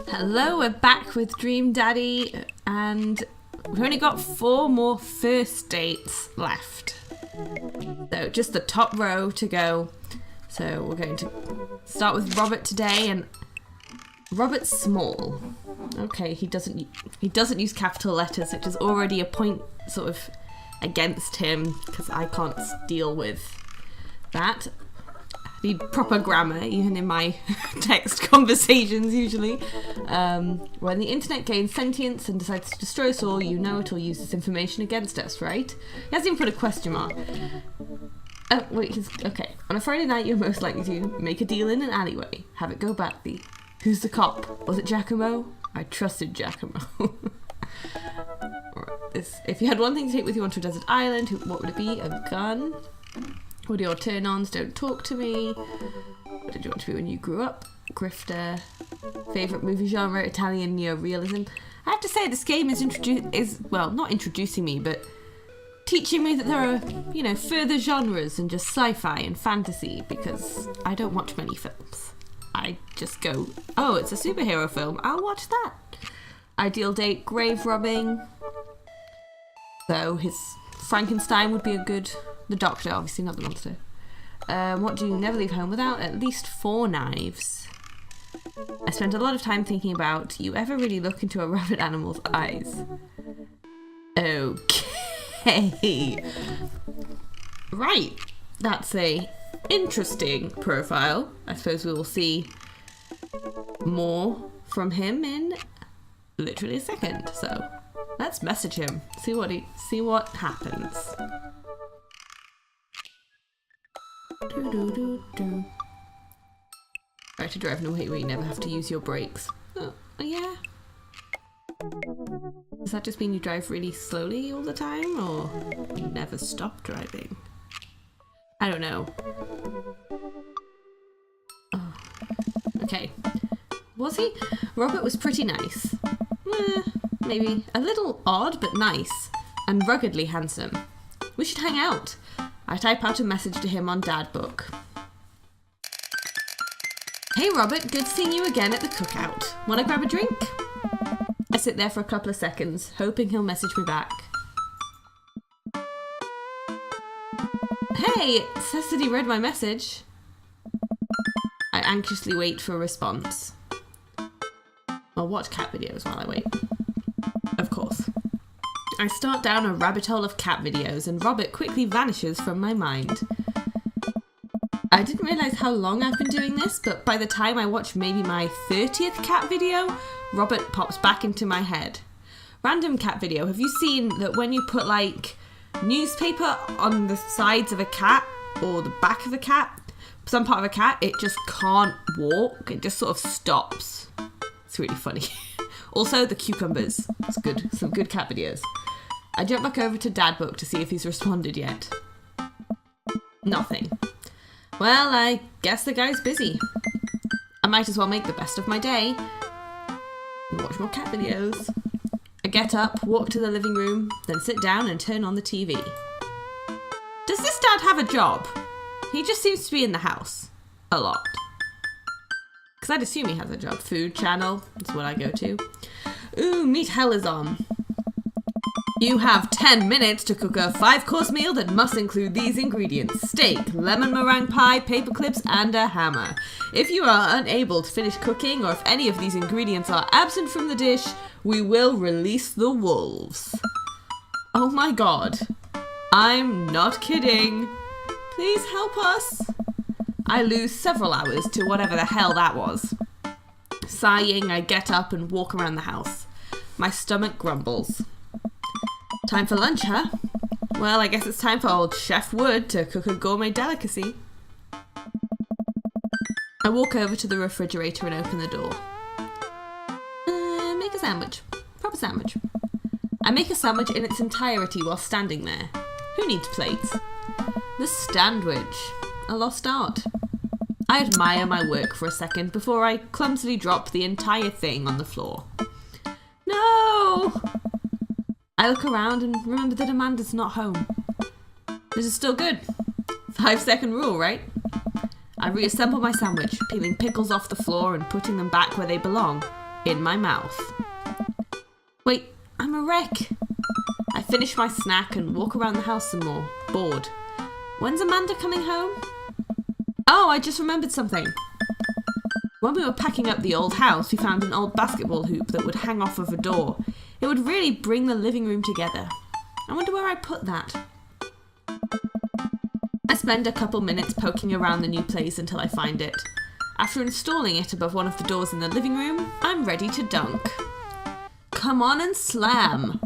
Hello, we're back with Dream Daddy, and we've only got 4 more first dates left. So just the top row to go. So we're going to start with Robert today, and Robert's small. Okay, he doesn't use capital letters, which is already a point sort of against him because I can't deal with that. I need proper grammar, even in my text conversations usually. When the internet gains sentience and decides to destroy us all, you know it'll use this information against us, right? He hasn't even put a question mark. Oh, wait, okay. On a Friday night, you're most likely to make a deal in an alleyway. Have it go badly. Who's the cop? Was it Giacomo? I trusted Giacomo. If you had one thing to take with you onto a desert island, what would it be? A gun? What are your turn-ons? Don't talk to me. What did you want to be when you grew up? Grifter. Favourite movie genre? Italian neorealism. I have to say this game is not introducing me, but teaching me that there are, further genres than just sci-fi and fantasy, because I don't watch many films. I just go, oh, it's a superhero film, I'll watch that. Ideal date, grave robbing. So his Frankenstein would be the doctor, obviously, not the monster. What do you never leave home without? At least 4 knives. I spent a lot of time thinking about, you ever really look into a rabbit animal's eyes? Okay. Right. That's a interesting profile. I suppose we will see more from him in literally a second. So let's message him. See what happens. Try to drive in a way where you never have to use your brakes. Oh, yeah. Does that just mean you drive really slowly all the time, or you never stop driving? I don't know. Oh. Okay. Was he? Robert was pretty nice. Maybe a little odd, but nice. And ruggedly handsome. We should hang out. I type out a message to him on Dad Book. Hey Robert, good seeing you again at the cookout. Wanna grab a drink? I sit there for a couple of seconds, hoping he'll message me back. Hey, it says that he read my message. I anxiously wait for a response. I'll watch cat videos while I wait. Of course. I start down a rabbit hole of cat videos and Robert quickly vanishes from my mind. I didn't realise how long I've been doing this, but by the time I watch maybe my 30th cat video, Robert pops back into my head. Random cat video. Have you seen that when you put newspaper on the sides of a cat or the back of a cat, some part of a cat, it just can't walk. It just sort of stops. It's really funny. Also, the cucumbers. It's good. Some good cat videos. I jump back over to Dad Book to see if he's responded yet. Nothing. Well, I guess the guy's busy. I might as well make the best of my day and watch more cat videos. I get up, walk to the living room, then sit down and turn on the TV. Does this dad have a job? He just seems to be in the house. A lot. Because I'd assume he has a job. Food channel is what I go to. Ooh, Meat Hell is on. You have 10 minutes to cook a 5-course meal that must include these ingredients: steak, lemon meringue pie, paper clips, and a hammer. If you are unable to finish cooking, or if any of these ingredients are absent from the dish, we will release the wolves. Oh my god. I'm not kidding. Please help us. I lose several hours to whatever the hell that was. Sighing, I get up and walk around the house. My stomach grumbles. Time for lunch, huh? Well, I guess it's time for old Chef Wood to cook a gourmet delicacy. I walk over to the refrigerator and open the door. Make a sandwich. Proper sandwich. I make a sandwich in its entirety while standing there. Who needs plates? The sandwich. A lost art. I admire my work for a second before I clumsily drop the entire thing on the floor. No! I look around and remember that Amanda's not home. This is still good. 5-second rule, right? I reassemble my sandwich, peeling pickles off the floor and putting them back where they belong, in my mouth. Wait, I'm a wreck. I finish my snack and walk around the house some more, bored. When's Amanda coming home? Oh, I just remembered something. When we were packing up the old house, we found an old basketball hoop that would hang off of a door. It would really bring the living room together. I wonder where I put that. I spend a couple minutes poking around the new place until I find it. After installing it above one of the doors in the living room, I'm ready to dunk. Come on and slam!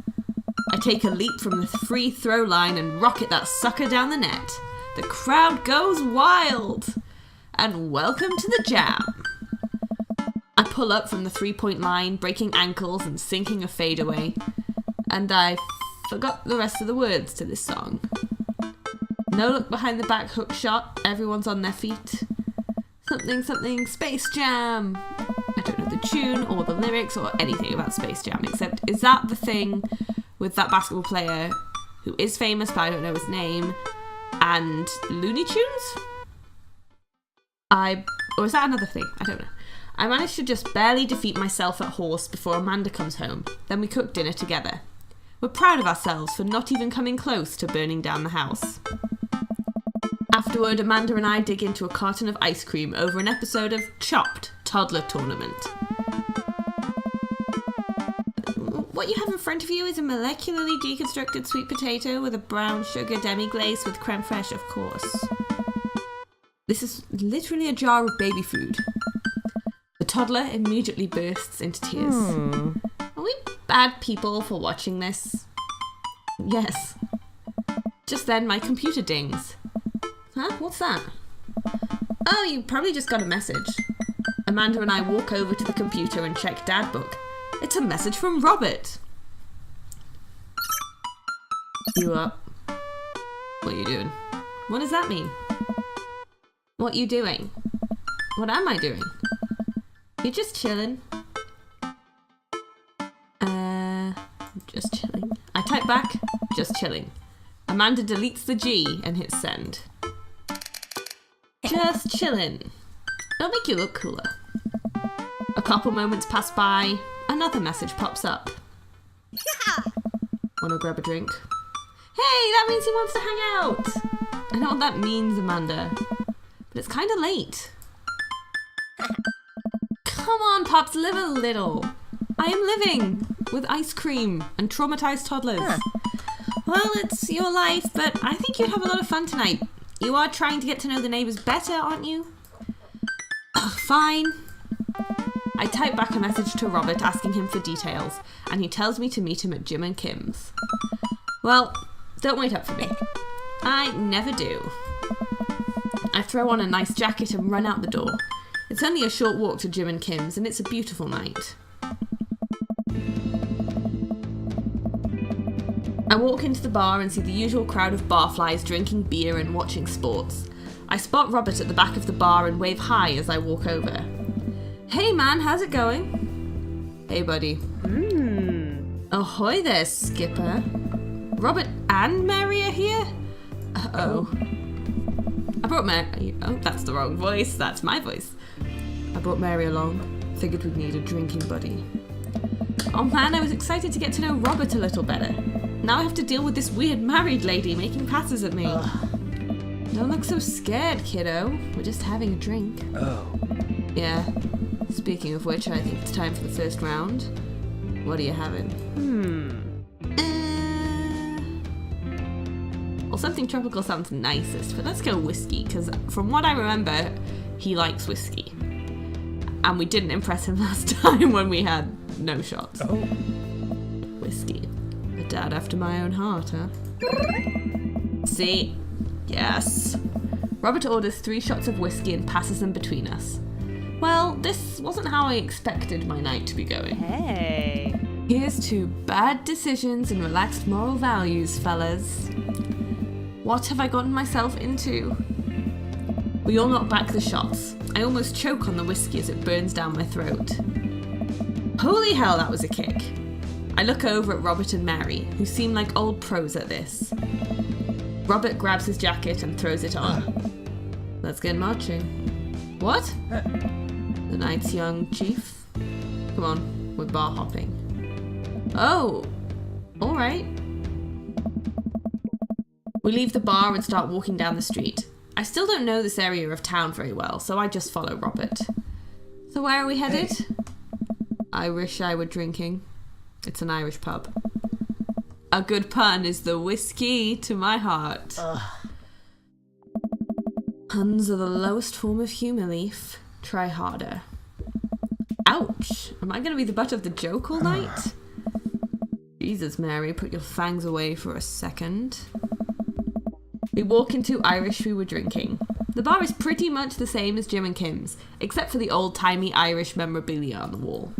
I take a leap from the free throw line and rocket that sucker down the net. The crowd goes wild! And welcome to the jam! I pull up from the three-point line, breaking ankles and sinking a fadeaway. And I forgot the rest of the words to this song. No look behind the back hook shot, everyone's on their feet. Something, something, Space Jam! I don't know the tune or the lyrics or anything about Space Jam, except is that the thing with that basketball player who is famous but I don't know his name, and Looney Tunes? Or is that another thing? I don't know. I managed to just barely defeat myself at horse before Amanda comes home. Then we cook dinner together. We're proud of ourselves for not even coming close to burning down the house. Afterward, Amanda and I dig into a carton of ice cream over an episode of Chopped Toddler Tournament. What you have in front of you is a molecularly deconstructed sweet potato with a brown sugar demi-glace with creme fraiche, of course. This is literally a jar of baby food. The toddler immediately bursts into tears. Are we bad people for watching this? Yes. Just then, my computer dings. Huh? What's that? Oh, you probably just got a message. Amanda and I walk over to the computer and check Dad Book. It's a message from Robert. You up? What are you doing? What does that mean? What you doing? What am I doing? You're just chilling. Just chilling. I type back, just chilling. Amanda deletes the G and hits send. Just chillin'. It'll make you look cooler. A couple moments pass by, another message pops up. Yeah. Wanna grab a drink? Hey, that means he wants to hang out! I know what that means, Amanda. But it's kinda late. Come on, Pops, live a little. I am living with ice cream and traumatized toddlers. Well, it's your life, but I think you'd have a lot of fun tonight. You are trying to get to know the neighbours better, aren't you? Fine. I type back a message to Robert asking him for details, and he tells me to meet him at Jim and Kim's. Well, don't wait up for me. I never do. I throw on a nice jacket and run out the door. It's only a short walk to Jim and Kim's, and it's a beautiful night. I walk into the bar and see the usual crowd of barflies drinking beer and watching sports. I spot Robert at the back of the bar and wave hi as I walk over. Hey man, how's it going? Hey buddy. Ahoy there, Skipper. Robert and Mary are here? Uh-oh. I brought Mary... Oh, that's the wrong voice. That's my voice. I brought Mary along. Figured we'd need a drinking buddy. Oh man, I was excited to get to know Robert a little better. Now I have to deal with this weird married lady making passes at me. Don't look so scared, kiddo. We're just having a drink. Oh. Yeah. Speaking of which, I think it's time for the first round. What are you having? Well, something tropical sounds nicest, but let's go whiskey, because from what I remember, he likes whiskey. And we didn't impress him last time when we had no shots. Oh. Whiskey. A dad after my own heart, huh? See? Yes. Robert orders 3 shots of whiskey and passes them between us. Well, this wasn't how I expected my night to be going. Hey. Here's to bad decisions and relaxed moral values, fellas. What have I gotten myself into? We all knock back the shots. I almost choke on the whiskey as it burns down my throat. Holy hell, that was a kick. I look over at Robert and Mary, who seem like old pros at this. Robert grabs his jacket and throws it on. Let's get marching. What? The night's young chief? Come on, we're bar hopping. Oh, all right. We leave the bar and start walking down the street. I still don't know this area of town very well, so I just follow Robert. So where are we headed? I wish I were drinking. It's an Irish pub. A good pun is the whiskey to my heart. Puns are the lowest form of humour, Leaf. Try harder. Ouch! Am I going to be the butt of the joke all night? Jesus, Mary, put your fangs away for a second. We walk into Irish We Were Drinking. The bar is pretty much the same as Jim and Kim's, except for the old-timey Irish memorabilia on the wall.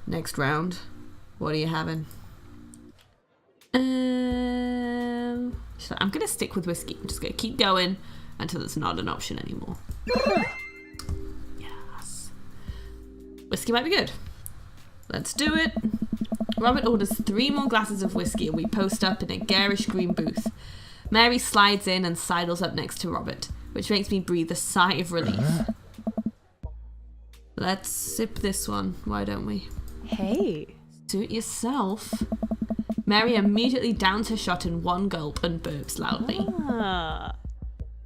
Next round. What are you having? I'm going to stick with whiskey. I'm just going to keep going until it's not an option anymore. Yes. Whiskey might be good. Let's do it. Robert orders 3 more glasses of whiskey and we post up in a garish green booth. Mary slides in and sidles up next to Robert, which makes me breathe a sigh of relief. Let's sip this one, why don't we? Hey. Suit yourself. Mary immediately downs her shot in one gulp and burps loudly.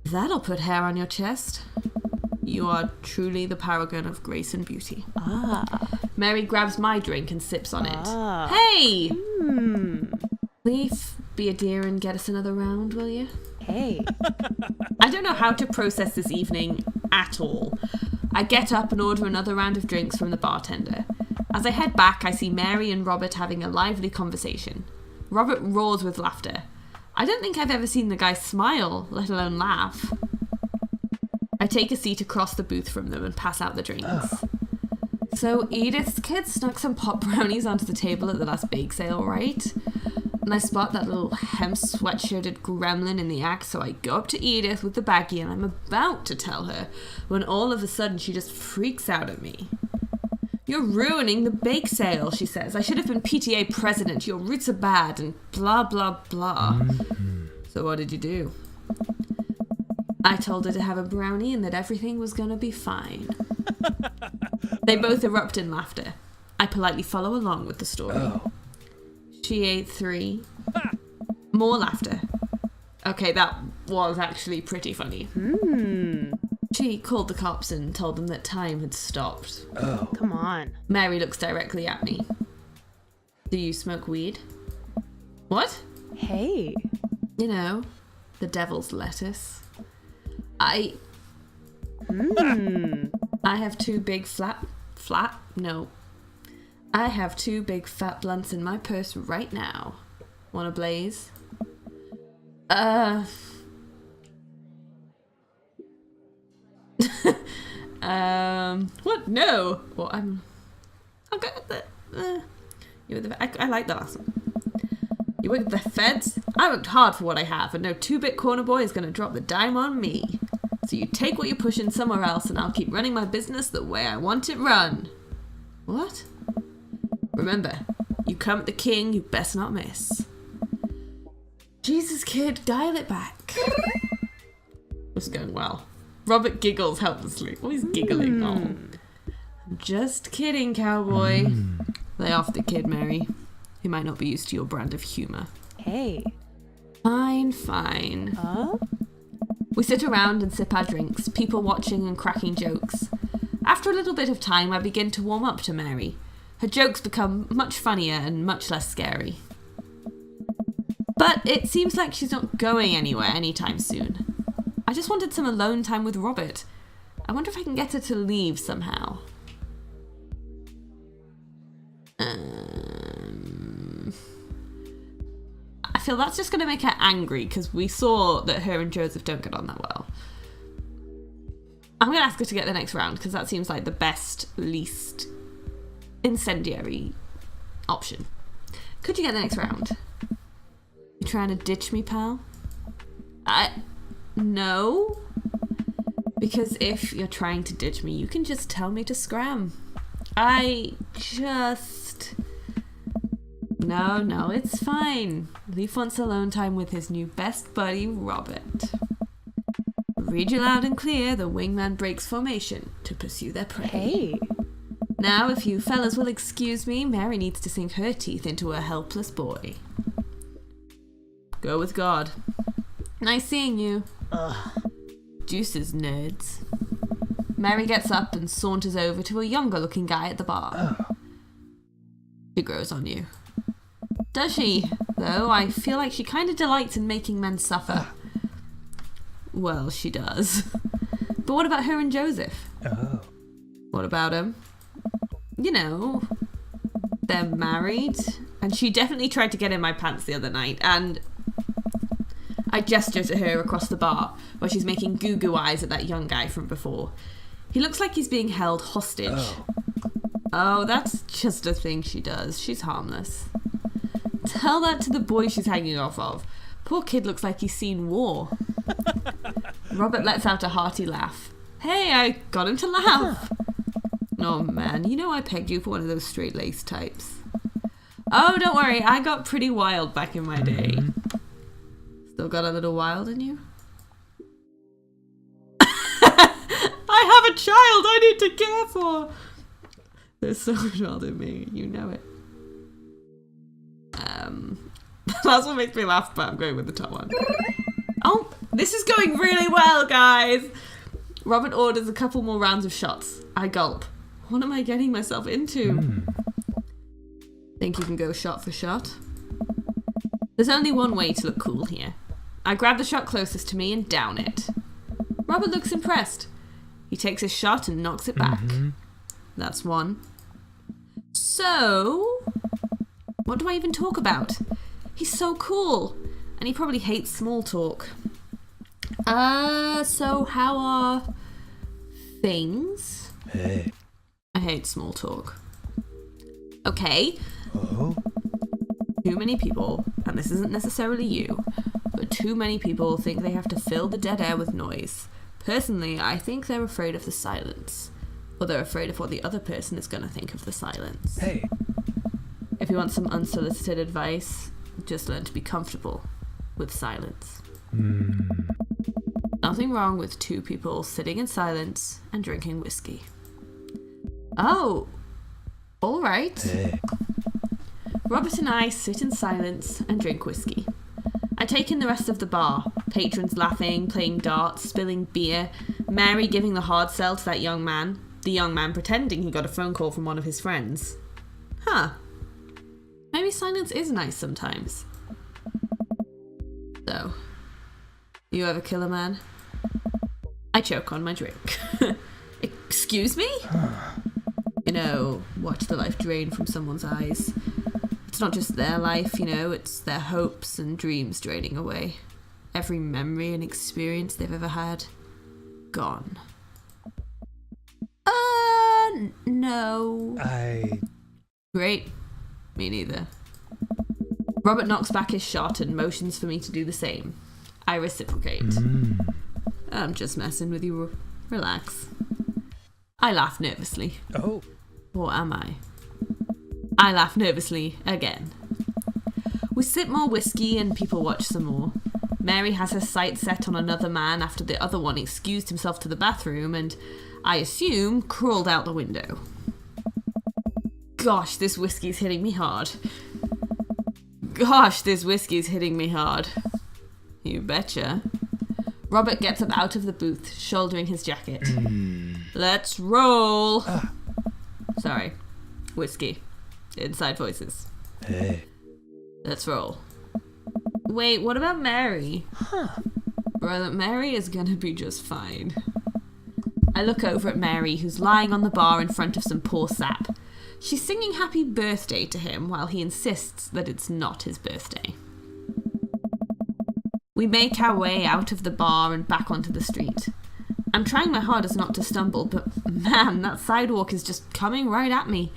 That'll put hair on your chest. You are truly the paragon of grace and beauty. Mary grabs my drink and sips on it. Hey! Leaf, be a dear and get us another round, will you? Hey. I don't know how to process this evening at all. I get up and order another round of drinks from the bartender. As I head back, I see Mary and Robert having a lively conversation. Robert roars with laughter. I don't think I've ever seen the guy smile, let alone laugh. I take a seat across the booth from them and pass out the drinks. So Edith's kid snuck some pop brownies onto the table at the last bake sale, right? And I spot that little hemp sweatshirted gremlin in the act, so I go up to Edith with the baggie and I'm about to tell her, when all of a sudden she just freaks out at me. You're ruining the bake sale, she says. I should have been PTA president. Your roots are bad and blah, blah, blah. So what did you do? I told her to have a brownie and that everything was going to be fine. They both erupt in laughter. I politely follow along with the story. She ate 3. More laughter. Okay, that was actually pretty funny. She called the cops and told them that time had stopped. Come on. Mary looks directly at me. Do you smoke weed? What? Hey. You know, the devil's lettuce. I have 2 big I have 2 big fat blunts in my purse right now. Want a blaze? What? No. Well, I'll go with I like the last one. You work at the feds? I worked hard for what I have, and no 2-bit corner boy is going to drop the dime on me. So you take what you're pushing somewhere else, and I'll keep running my business the way I want it run. What? Remember, you come at the king, you best not miss. Jesus, kid, dial it back. This is going well. Robert giggles helplessly. Oh, he's giggling. Oh. I'm just kidding, cowboy. Lay off the kid, Mary. He might not be used to your brand of humour. Hey. Fine. We sit around and sip our drinks, people watching and cracking jokes. After a little bit of time, I begin to warm up to Mary. Her jokes become much funnier and much less scary. But it seems like she's not going anywhere anytime soon. I just wanted some alone time with Robert. I wonder if I can get her to leave somehow. I feel that's just going to make her angry because we saw that her and Joseph don't get on that well. I'm going to ask her to get the next round because that seems like the best, least incendiary option. Could you get the next round? You trying to ditch me, pal? No. Because if you're trying to ditch me, you can just tell me to scram. No, it's fine. Leaf wants alone time with his new best buddy, Robert. Read you loud and clear, the wingman breaks formation to pursue their prey. Hey. Now, if you fellas will excuse me, Mary needs to sink her teeth into a helpless boy. Go with God. Nice seeing you. Deuces, nerds. Mary gets up and saunters over to a younger-looking guy at the bar. She grows on you. Does she? Though, I feel like she kind of delights in making men suffer. Well, she does. But what about her and Joseph? What about him? You know, they're married. And she definitely tried to get in my pants the other night, and I gesture to her across the bar while she's making goo-goo eyes at that young guy from before. He looks like he's being held hostage. Oh, that's just a thing she does. She's harmless. Tell that to the boy she's hanging off of. Poor kid looks like he's seen war. Robert lets out a hearty laugh. Hey, I got him to laugh. Oh man, you know I pegged you for one of those straight-laced types. Oh, don't worry, I got pretty wild back in my day. Still got a little wild in you? I have a child I need to care for! There's so much wild in me, you know it. That's what makes me laugh, but I'm going with the top one. Oh, this is going really well, guys! Robert orders a couple more rounds of shots. I gulp. What am I getting myself into? Think you can go shot for shot? There's only one way to look cool here. I grab the shot closest to me and down it. Robert looks impressed. He takes his shot and knocks it back. That's one. So, what do I even talk about? He's so cool. And he probably hates small talk. So how are things? Hey. I hate small talk. Okay. Oh? Too many people, and this isn't necessarily you, but too many people think they have to fill the dead air with noise. Personally, I think they're afraid of the silence. Or they're afraid of what the other person is going to think of the silence. Hey. If you want some unsolicited advice, just learn to be comfortable with silence. Nothing wrong with two people sitting in silence and drinking whiskey. Oh, all right. Hey. Robert and I sit in silence and drink whiskey. I take in the rest of the bar. Patrons laughing, playing darts, spilling beer. Mary giving the hard sell to that young man. The young man pretending he got a phone call from one of his friends. Huh. Maybe silence is nice sometimes. So, you ever kill a man? I choke on my drink. Excuse me? You know, watch the life drain from someone's eyes. It's not just their life, you know, it's their hopes and dreams draining away. Every memory and experience they've ever had, gone. No. Great. Me neither. Robert knocks back his shot and motions for me to do the same. I reciprocate. I'm just messing with you. Relax. I laugh nervously. Oh. Or am I? I laugh nervously again. We sip more whiskey and people watch some more. Mary has her sights set on another man after the other one excused himself to the bathroom and, I assume, crawled out the window. Gosh, this whiskey's hitting me hard. Gosh, this whiskey's hitting me hard. You betcha. Robert gets up out of the booth, shouldering his jacket. Let's roll. Sorry. Whiskey. Inside voices. Hey. Let's roll. Wait, what about Mary? Brother, Mary is gonna be just fine. I look over at Mary, who's lying on the bar in front of some poor sap. She's singing happy birthday to him while he insists that it's not his birthday. We make our way out of the bar and back onto the street. I'm trying my hardest not to stumble, but man, that sidewalk is just coming right at me.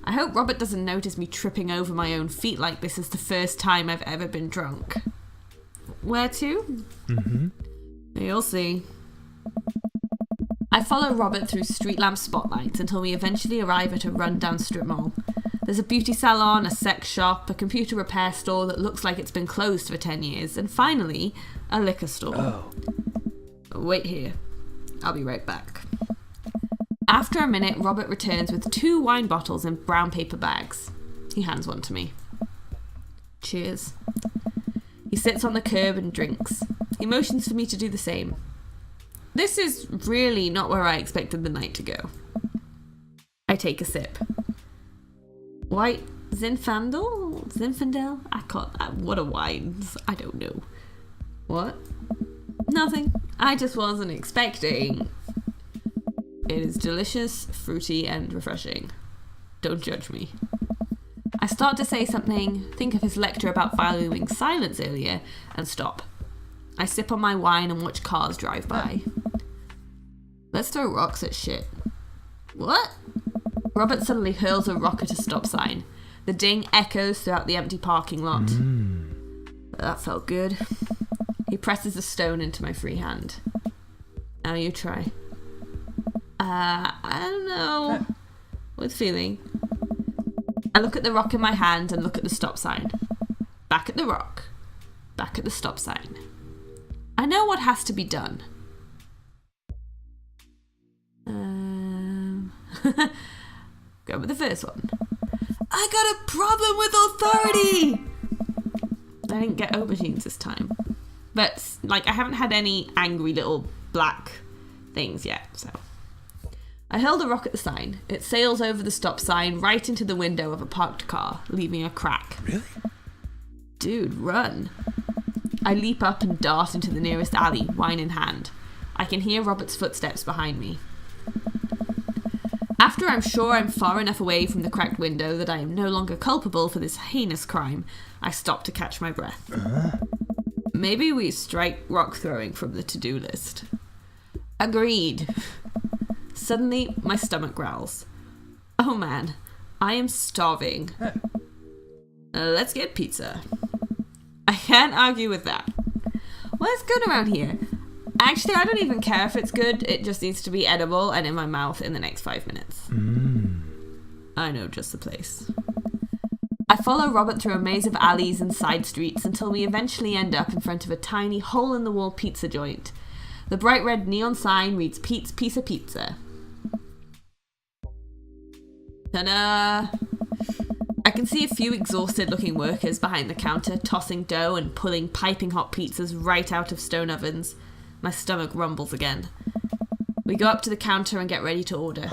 I hope Robert doesn't notice me tripping over my own feet like this is the first time I've ever been drunk. Where to? You'll see. I follow Robert through street lamp spotlights until we eventually arrive at a rundown strip mall. There's a beauty salon, a sex shop, a computer repair store that looks like it's been closed for 10 years, and finally, a liquor store. Oh. Wait here. I'll be right back. After a minute, Robert returns with 2 wine bottles in brown paper bags. He hands one to me. Cheers. He sits on the curb and drinks. He motions for me to do the same. This is really not where I expected the night to go. I take a sip. White Zinfandel? Zinfandel? I can't. What are wines? I don't know. What? Nothing. I just wasn't expecting. It is delicious, fruity, and refreshing. Don't judge me. I start to say something, think of his lecture about valuing silence earlier, and stop. I sip on my wine and watch cars drive by. Let's throw rocks at shit. What? Robert suddenly hurls a rock at a stop sign. The ding echoes throughout the empty parking lot. That felt good. He presses a stone into my free hand. Now you try. I don't know. With feeling. I look at the rock in my hand and look at the stop sign. Back at the rock. Back at the stop sign. I know what has to be done. Go with the first one. I got a problem with authority! I didn't get aubergines this time. But, I haven't had any angry little black things yet, so. I hurl the rock at the sign. It sails over the stop sign right into the window of a parked car, leaving a crack. Really? Dude, run. I leap up and dart into the nearest alley, wine in hand. I can hear Robert's footsteps behind me. After I'm sure I'm far enough away from the cracked window that I am no longer culpable for this heinous crime, I stop to catch my breath. Maybe we strike rock throwing from the to-do list. Agreed. Suddenly, my stomach growls. Oh man, I am starving. Let's get pizza. I can't argue with that. What's good around here? Actually, I don't even care if it's good. It just needs to be edible and in my mouth in the next 5 minutes. I know just the place. I follow Robert through a maze of alleys and side streets until we eventually end up in front of a tiny hole-in-the-wall pizza joint. The bright red neon sign reads Pete's Piece of Pizza. Ta-da! I can see a few exhausted-looking workers behind the counter tossing dough and pulling piping hot pizzas right out of stone ovens. My stomach rumbles again. We go up to the counter and get ready to order.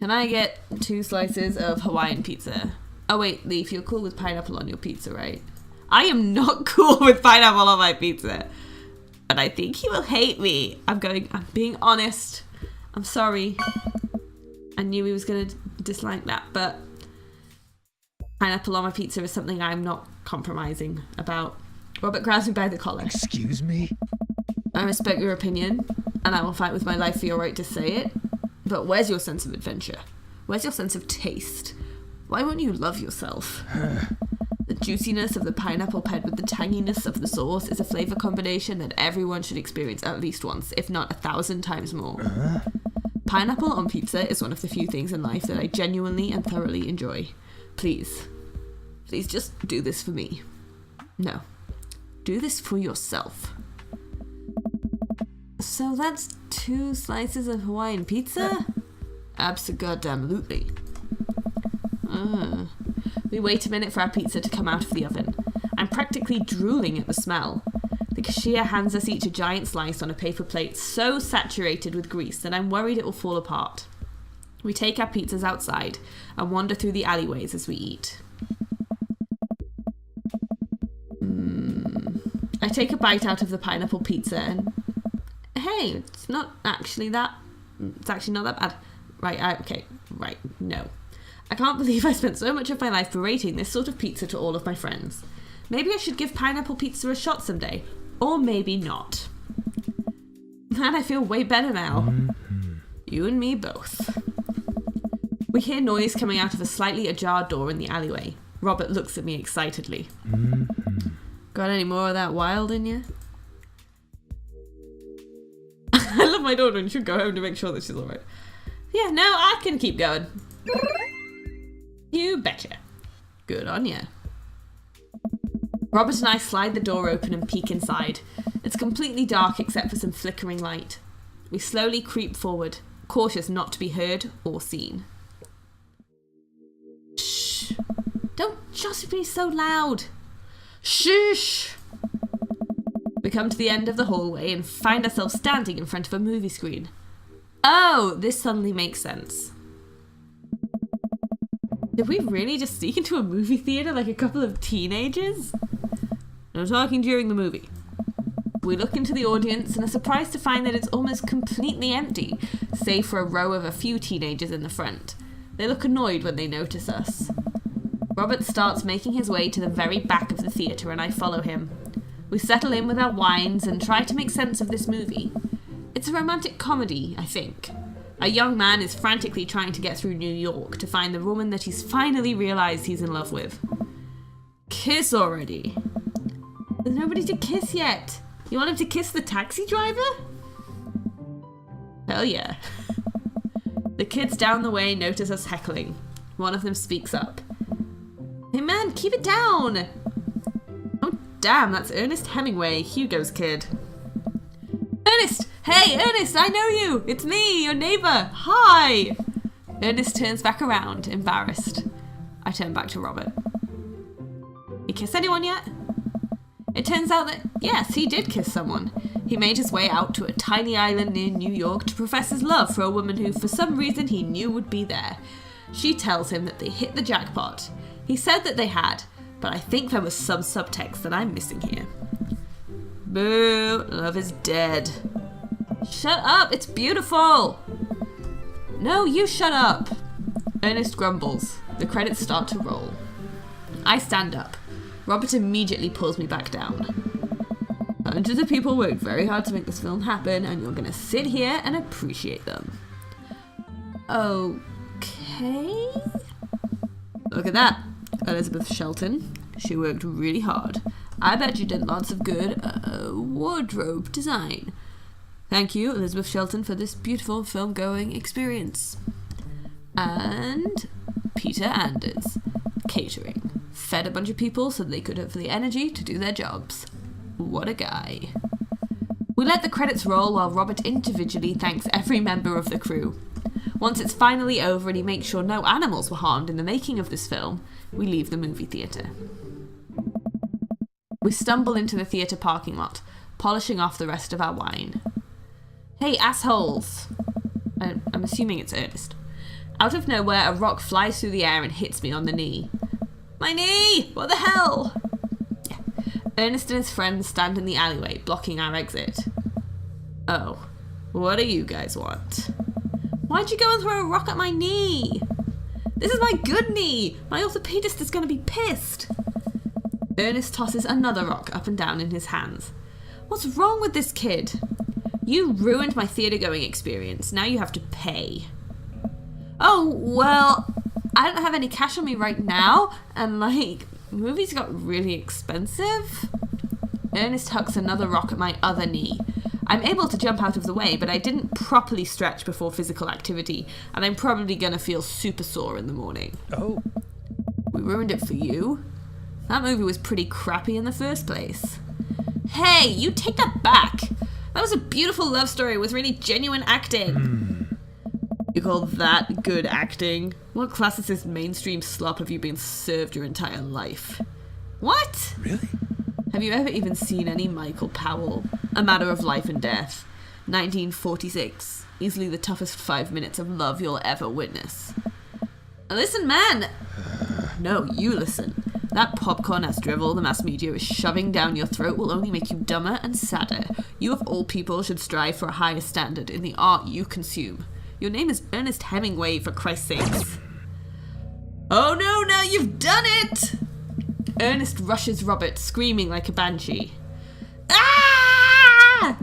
Can I get 2 slices of Hawaiian pizza? Oh wait, Leaf, you're cool with pineapple on your pizza, right? I am not cool with pineapple on my pizza. But I think he will hate me. I'm being honest. I'm sorry. I knew he was going to dislike that, but pineapple on my pizza is something I'm not compromising about. Robert grabs me by the collar. Excuse me? I respect your opinion, and I will fight with my life for your right to say it. But where's your sense of adventure? Where's your sense of taste? Why won't you love yourself? The juiciness of the pineapple paired with the tanginess of the sauce is a flavour combination that everyone should experience at least once, if not 1,000 times more. Pineapple on pizza is one of the few things in life that I genuinely and thoroughly enjoy. Please just do this for me. No. Do this for yourself. So that's 2 slices of Hawaiian pizza? Abso-goddamn-lutely. We wait a minute for our pizza to come out of the oven. I'm practically drooling at the smell. The cashier hands us each a giant slice on a paper plate so saturated with grease that I'm worried it will fall apart. We take our pizzas outside and wander through the alleyways as we eat. I take a bite out of the pineapple pizza and... Hey, it's actually not that bad. Right, no. I can't believe I spent so much of my life berating this sort of pizza to all of my friends. Maybe I should give pineapple pizza a shot someday. Or maybe not. Man, I feel way better now. You and me both. We hear noise coming out of a slightly ajar door in the alleyway. Robert looks at me excitedly. Got any more of that wild in you? I love my daughter and she'll go home to make sure that she's alright. Yeah, no, I can keep going. You betcha. Good on ya. Robert and I slide the door open and peek inside. It's completely dark except for some flickering light. We slowly creep forward, cautious not to be heard or seen. Shh! Don't just be so loud! Shush! We come to the end of the hallway and find ourselves standing in front of a movie screen. Oh, this suddenly makes sense. Did we really just sneak into a movie theatre like a couple of teenagers? No talking during the movie. We look into the audience and are surprised to find that it's almost completely empty, save for a row of a few teenagers in the front. They look annoyed when they notice us. Robert starts making his way to the very back of the theatre and I follow him. We settle in with our wines and try to make sense of this movie. It's a romantic comedy, I think. A young man is frantically trying to get through New York to find the woman that he's finally realised he's in love with. Kiss already. There's nobody to kiss yet. You want him to kiss the taxi driver? Hell yeah. The kids down the way notice us heckling. One of them speaks up. Hey man, keep it down! Oh damn, that's Ernest Hemingway, Hugo's kid. Ernest! Hey, Ernest, I know you! It's me, your neighbour! Hi! Ernest turns back around, embarrassed. I turn back to Robert. You kiss anyone yet? It turns out that, yes, he did kiss someone. He made his way out to a tiny island near New York to profess his love for a woman who, for some reason, he knew would be there. She tells him that they hit the jackpot. He said that they had, but I think there was some subtext that I'm missing here. Boo, love is dead. Shut up, it's beautiful! No, you shut up! Ernest grumbles. The credits start to roll. I stand up. Robert immediately pulls me back down. Hundreds of people worked very hard to make this film happen, and you're gonna sit here and appreciate them. Okay? Look at that. Elizabeth Shelton. She worked really hard. I bet you did lots of good wardrobe design. Thank you, Elizabeth Shelton, for this beautiful film-going experience. And Peter Anders. Catering. Fed a bunch of people so they could have the energy to do their jobs. What a guy. We let the credits roll while Robert individually thanks every member of the crew. Once it's finally over and he makes sure no animals were harmed in the making of this film, we leave the movie theatre. We stumble into the theatre parking lot, polishing off the rest of our wine. Hey, assholes! I'm assuming it's Ernest. Out of nowhere, a rock flies through the air and hits me on the knee. My knee! What the hell? Yeah. Ernest and his friends stand in the alleyway, blocking our exit. Oh, what do you guys want? Why'd you go and throw a rock at my knee? This is my good knee! My orthopedist is going to be pissed! Ernest tosses another rock up and down in his hands. What's wrong with this kid? You ruined my theatre-going experience. Now you have to pay. Oh, well, I don't have any cash on me right now, and, movies got really expensive. Ernest hucks another rock at my other knee. I'm able to jump out of the way, but I didn't properly stretch before physical activity, and I'm probably gonna feel super sore in the morning. Oh. We ruined it for you? That movie was pretty crappy in the first place. Hey, you take that back! That was a beautiful love story with really genuine acting. You call that good acting? What classicist mainstream slop have you been served your entire life? What? Really? Have you ever even seen any Michael Powell? A Matter of Life and Death. 1946. Easily the toughest 5 minutes of love you'll ever witness. Listen, man! No, you listen. That popcorn-ass drivel the mass media is shoving down your throat will only make you dumber and sadder. You of all people should strive for a higher standard in the art you consume. Your name is Ernest Hemingway, for Christ's sakes. Oh no, now you've done it! Ernest rushes Robert, screaming like a banshee. Ah!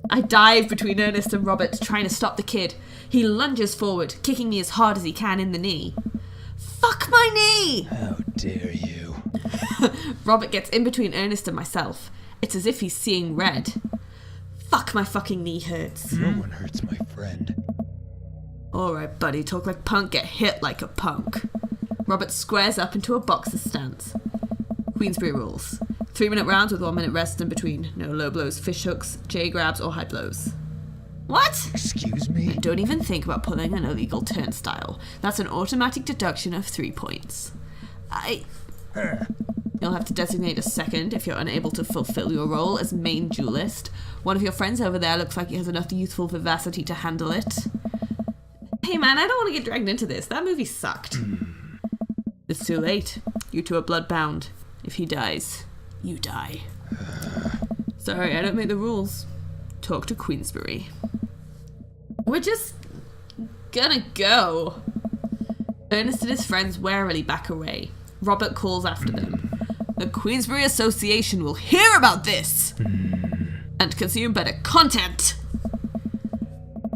I dive between Ernest and Robert, trying to stop the kid. He lunges forward, kicking me as hard as he can in the knee. Fuck my knee! How dare you? Robert gets in between Ernest and myself. It's as if he's seeing red. Fuck, my fucking knee hurts. No one hurts my friend. Alright, buddy, talk like punk, get hit like a punk. Robert squares up into a boxer stance. Queensberry rules. 3-minute rounds with 1 minute rest in between. No low blows, fish hooks, J grabs, or high blows. What? Excuse me? And don't even think about pulling an illegal turnstile. That's an automatic deduction of 3 points. You'll have to designate a second if you're unable to fulfill your role as main duelist. One of your friends over there looks like he has enough youthful vivacity to handle it. Hey man, I don't want to get dragged into this. That movie sucked. It's too late. You two are bloodbound. If he dies, you die. Sorry, I don't make the rules. Talk to Queensbury. We're just gonna go. Ernest and his friends warily back away. Robert calls after them. The Queensbury Association will hear about this and consume better content.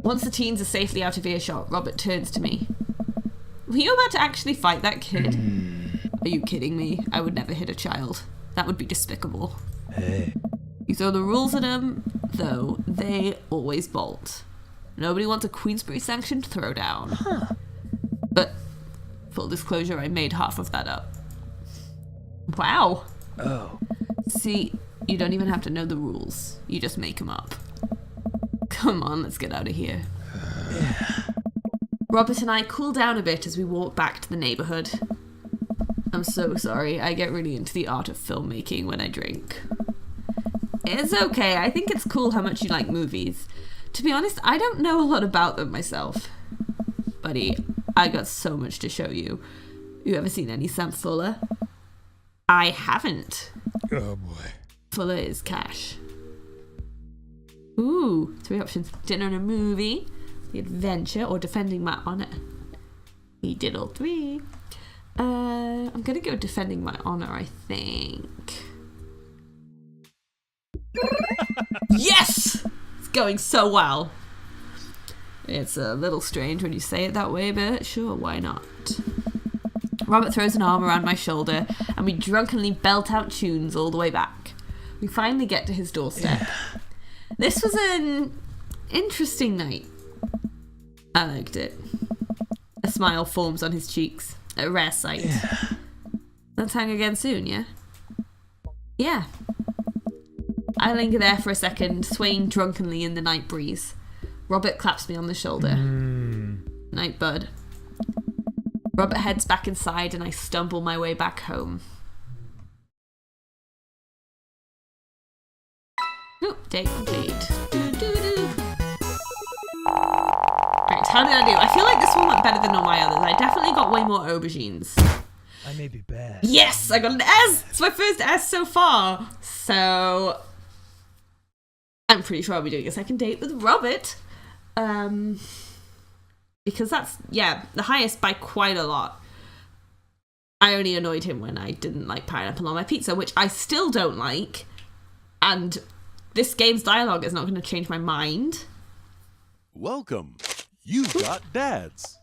Once the teens are safely out of earshot, Robert turns to me. Were you about to actually fight that kid? Are you kidding me? I would never hit a child. That would be despicable. Hey. You throw the rules at them, though, they always bolt. Nobody wants a Queensbury-sanctioned throwdown. Huh. But, full disclosure, I made half of that up. Wow. Oh. See, you don't even have to know the rules. You just make them up. Come on, let's get out of here. Robert and I cool down a bit as we walk back to the neighbourhood. I'm so sorry, I get really into the art of filmmaking when I drink. It's okay, I think it's cool how much you like movies. To be honest, I don't know a lot about them myself. Buddy, I got so much to show you. You ever seen any Sam Fuller? I haven't. Oh boy. Fuller is cash. Ooh, 3 options. Dinner and a movie, the adventure, or defending my honour. He did all 3. I'm gonna go defending my honour, I think. Yes! It's going so well. It's a little strange when you say it that way, but sure, why not? Robert throws an arm around my shoulder, and we drunkenly belt out tunes all the way back. We finally get to his doorstep. This was an interesting night. I liked it. A smile forms on his cheeks. A rare sight. Let's hang again soon, yeah? Yeah. I linger there for a second, swaying drunkenly in the night breeze. Robert claps me on the shoulder. Night, bud. Robert heads back inside and I stumble my way back home. Oh, date complete. Right, how did I do? I feel like this one went better than all my others. I definitely got way more aubergines. I may be bad. Yes, I got an S! It's my first S so far. So, I'm pretty sure I'll be doing a second date with Robert. Because that's, yeah, the highest by quite a lot. I only annoyed him when I didn't like pineapple on my pizza, which I still don't like. And this game's dialogue is not going to change my mind. Welcome. You've got dads.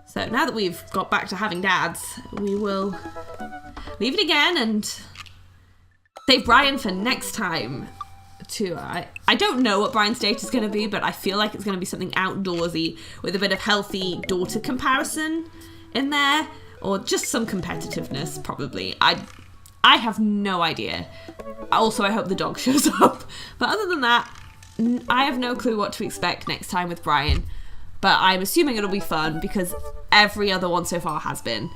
So now that we've got back to having dads, we will leave it again and save Brian for next time. I don't know what Brian's date is going to be, but I feel like it's going to be something outdoorsy with a bit of healthy daughter comparison in there, or just some competitiveness, probably. I have no idea. Also, I hope the dog shows up. But other than that, I have no clue what to expect next time with Brian. But I'm assuming it'll be fun because every other one so far has been.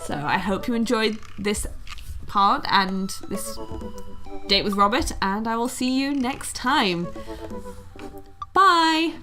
So I hope you enjoyed this part and this date with Robert, and I will see you next time. Bye!